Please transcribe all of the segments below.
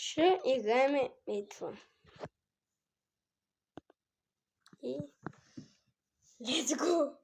Ще играем битва. И... Let's go!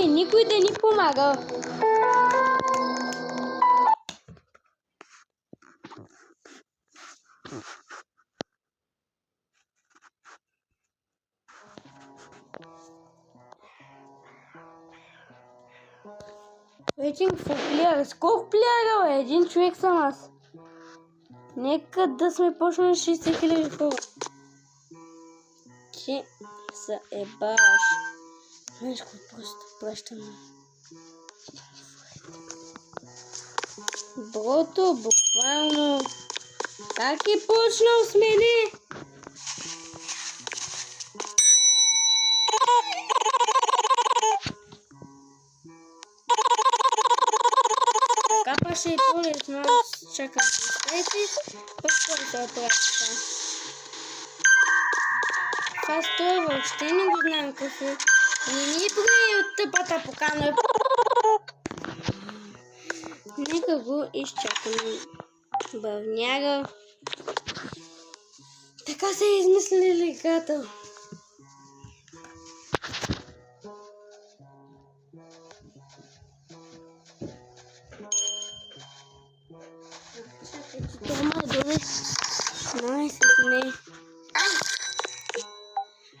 Никой да ни помага. Waiting for players. Колко плеера, бе? Един човек съм аз. Нека да сме почнали 60 000 хора. Ти се ебаш. Знаеш какво просто пращаме? Брото, буквално. Как е почнал с мене? Капа ще е по-лесно, аз чакам представите, пък това праща. Това стоя въобще не го знам какво. Не ни прави от тъпата покана. Нека го изчакаме. Бавняга. Така се е измислили играта. Това е добре. Най-сетне.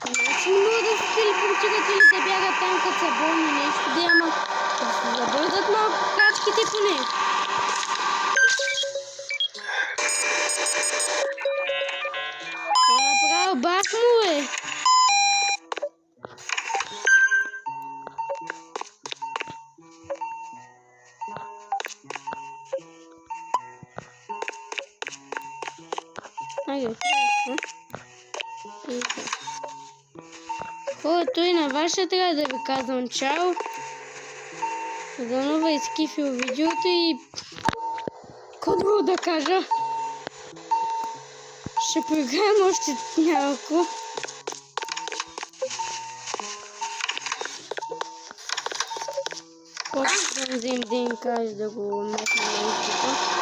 Значи не мога да се телепортират или да бягат там като са болни нещо да има. Да се забързат малко крачките поне. Това направо бах му е. Айде, който и на ваша трябва да ви казвам чао. За нова изкифил видеото и какво друго да кажа. Ще поиграем още няколко. Просто да взем да им кажа да го метна на изчета.